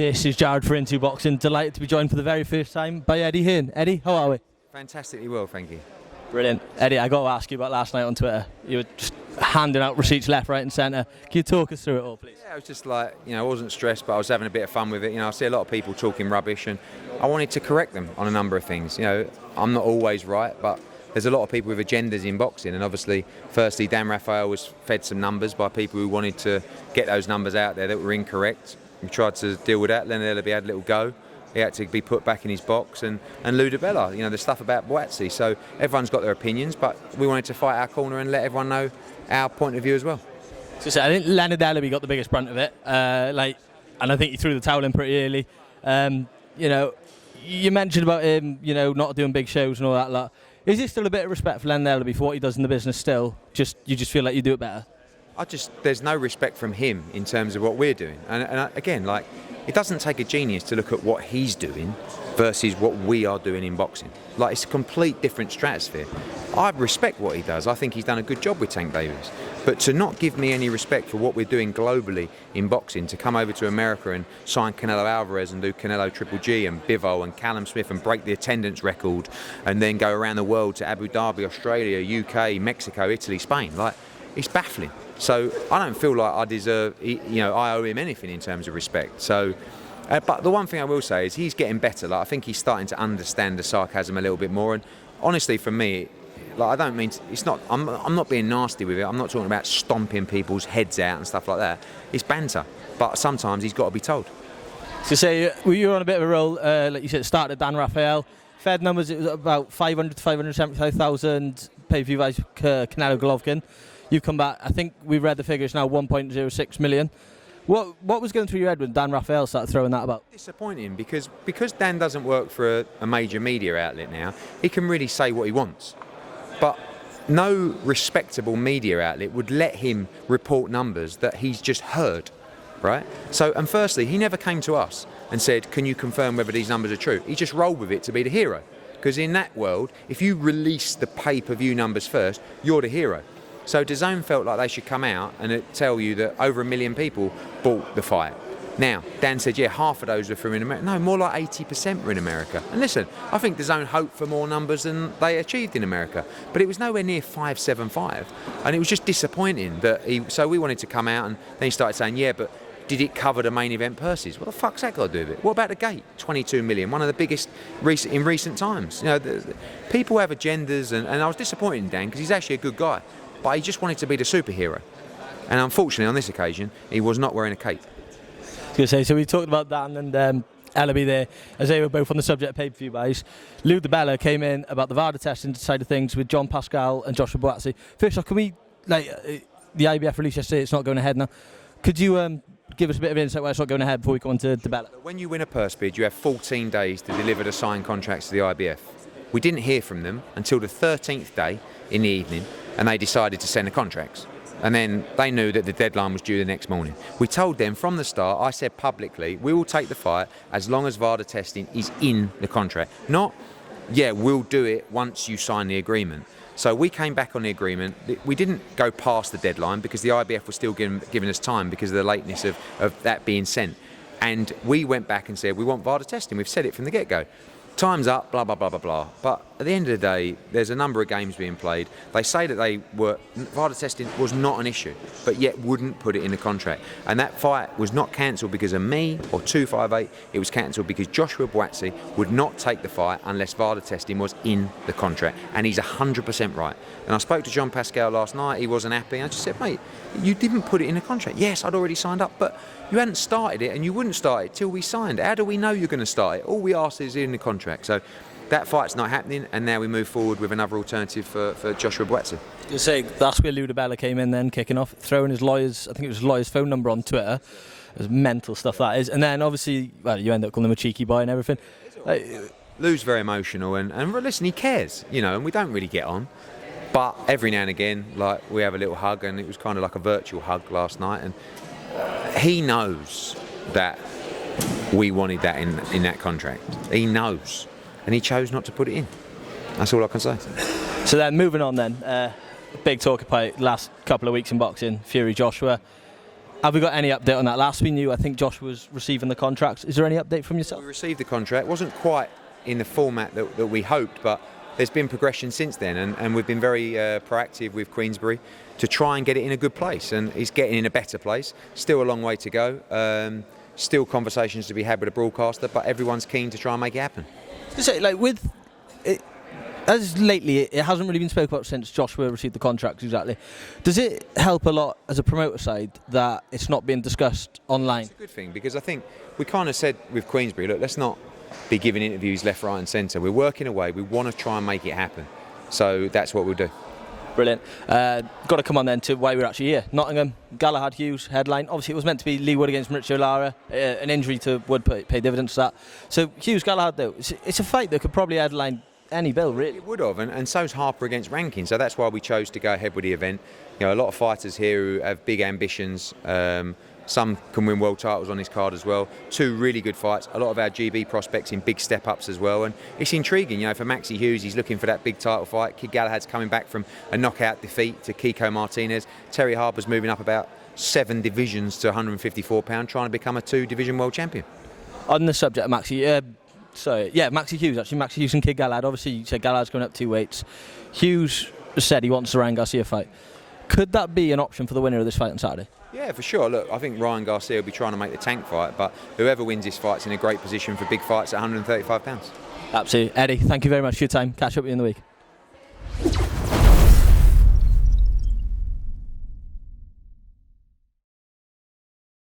This is Jared for Into Boxing. Delighted to be joined for the very first time by Eddie Hearn. Eddie, how are we? Fantastically well, thank you. Brilliant. Eddie, I got to ask you about last night on Twitter. You were just handing out receipts left, right and centre. Can you talk us through it all, please? Yeah, I was just like, I wasn't stressed, but I was having a bit of fun with it. I see a lot of people talking rubbish and I wanted to correct them on a number of things. I'm not always right, but there's a lot of people with agendas in boxing, and obviously, firstly, Rafael was fed some numbers by people who wanted to get those numbers out there that were incorrect. We tried to deal with that. Leonard Ellerbe had a little go. He had to be put back in his box, and Ludabella, the stuff about Boazzi. So everyone's got their opinions, but we wanted to fight our corner and let everyone know our point of view as well. So I think Leonard Ellerbe got the biggest brunt of it, and I think he threw the towel in pretty early. You mentioned about him, not doing big shows and all that lot. Is there still a bit of respect for Leonard Ellerbe for what he does in the business still? You just feel like you do it better? There's no respect from him in terms of what we're doing. And again, it doesn't take a genius to look at what he's doing versus what we are doing in boxing. It's a complete different stratosphere. I respect what he does. I think he's done a good job with Tank Davis. But to not give me any respect for what we're doing globally in boxing, to come over to America and sign Canelo Alvarez and do Canelo Triple G and Bivol and Callum Smith and break the attendance record, and then go around the world to Abu Dhabi, Australia, UK, Mexico, Italy, Spain. It's baffling. So I don't feel like I deserve, I owe him anything in terms of respect. So, but the one thing I will say is he's getting better. I think he's starting to understand the sarcasm a little bit more. And honestly, for me, I don't mean it's not. I'm not being nasty with it. I'm not talking about stomping people's heads out and stuff like that. It's banter, but sometimes he's got to be told. So say you were on a bit of a roll, like you said, started Dan Rafael. Fed numbers, it was about 500 to 575,000 pay-per-view buys Canelo Golovkin. You've come back, I think we've read the figures now, 1.06 million. What was going through your head when Dan Rafael started throwing that about? Disappointing, because Dan doesn't work for a major media outlet now. He can really say what he wants. But no respectable media outlet would let him report numbers that he's just heard, right? So, and firstly, he never came to us and said, can you confirm whether these numbers are true? He just rolled with it to be the hero. Because in that world, if you release the pay-per-view numbers first, you're the hero. So DAZN felt like they should come out and tell you that over 1 million people bought the fight. Now, Dan said, yeah, half of those were from in America. No, more like 80% were in America. And listen, I think DAZN hoped for more numbers than they achieved in America. But it was nowhere near 575. And it was just disappointing that so we wanted to come out, and then he started saying, yeah, but did it cover the main event purses? What the fuck's that got to do with it? What about the gate? 22 million, one of the biggest in recent times. People have agendas, and I was disappointed in Dan because he's actually a good guy. But he just wanted to be the superhero. And unfortunately, on this occasion, he was not wearing a cape. I was going to say, so we talked about Dan and Ellerbe there, as they were both on the subject of pay-per-view buys. Ludabella came in about the VADA testing side of things with John Pascal and Joshua Boazzi. First off, can we, the IBF release yesterday, it's not going ahead now. Could you give us a bit of insight why it's not going ahead before we go on to Bella? When you win a purse bid, you have 14 days to deliver the signed contracts to the IBF. We didn't hear from them until the 13th day in the evening, and they decided to send the contracts. And then they knew that the deadline was due the next morning. We told them from the start, I said publicly, we will take the fight as long as VADA testing is in the contract. Not, yeah, we'll do it once you sign the agreement. So we came back on the agreement. We didn't go past the deadline because the IBF was still giving us time because of the lateness of that being sent. And we went back and said, we want VADA testing. We've said it from the get-go. Time's up, blah, blah, blah, blah, blah. But at the end of the day, there's a number of games being played. They say that VADA testing was not an issue, but yet wouldn't put it in the contract. And that fight was not cancelled because of me or 258. It was cancelled because Joshua Boazzi would not take the fight unless VADA testing was in the contract. And he's 100% right. And I spoke to John Pascal last night. He wasn't happy. I just said, mate, you didn't put it in the contract. Yes, I'd already signed up, but you hadn't started it, and you wouldn't start it till we signed it. How do we know you're going to start it? All we ask is in the contract. So that fight's not happening, and now we move forward with another alternative for Joshua Boazzi. You say that's where Ludabella came in then, kicking off, throwing his lawyer's, I think it was his lawyer's phone number on Twitter. It was mental stuff that is. And then obviously, you end up calling him a cheeky boy and everything. Lou's very emotional, and listen, he cares, and we don't really get on. But every now and again, we have a little hug, and it was kind of like a virtual hug last night. And he knows that we wanted that in that contract. He knows, and he chose not to put it in. That's all I can say. So then, moving on then, big talk about last couple of weeks in boxing, FuryJoshua. Have we got any update on that? Last we knew, I think Josh was receiving the contracts. Is there any update from yourself? We received the contract. It wasn't quite in the format that we hoped, but there's been progression since then, and we've been very proactive with Queensberry to try and get it in a good place, and it's getting in a better place. Still a long way to go. Still conversations to be had with a broadcaster, but everyone's keen to try and make it happen. So, like with it, as lately, it hasn't really been spoken about since Joshua received the contract. Exactly. Does it help a lot as a promoter side that it's not being discussed online? It's a good thing, because I think we kind of said with Queensberry, look, let's not be giving interviews left, right and centre. We're working away. We want to try and make it happen. So that's what we'll do. Brilliant. Got to come on then to why we're actually here. Nottingham, Galahad, Hughes, headline. Obviously, it was meant to be Lee Wood against Maurizio Lara. An injury to Wood pay dividends to that. So Hughes Galahad, though, it's a fight that could probably headline any bill, really. It would have, and so's Harper against Rankin. So that's why we chose to go ahead with the event. You know, a lot of fighters here who have big ambitions. Some can win world titles on this card as well. 2 really good fights. A lot of our GB prospects in big step-ups as well. And it's intriguing, you know, for Maxi Hughes, he's looking for that big title fight. Kid Galahad's coming back from a knockout defeat to Kiko Martinez. Terry Harper's moving up about 7 divisions to 154 pound, trying to become a 2-division world champion. On the subject of Maxi, Maxi Hughes, actually. Maxi Hughes and Kid Galahad. Obviously, you said Galahad's going up 2 weights. Hughes said he wants the Ryan Garcia fight. Could that be an option for the winner of this fight on Saturday? Yeah, for sure. Look, I think Ryan Garcia will be trying to make the tank fight, but whoever wins this fight's in a great position for big fights at 135 pounds. Absolutely. Eddie, thank you very much for your time. Catch up with you in the week.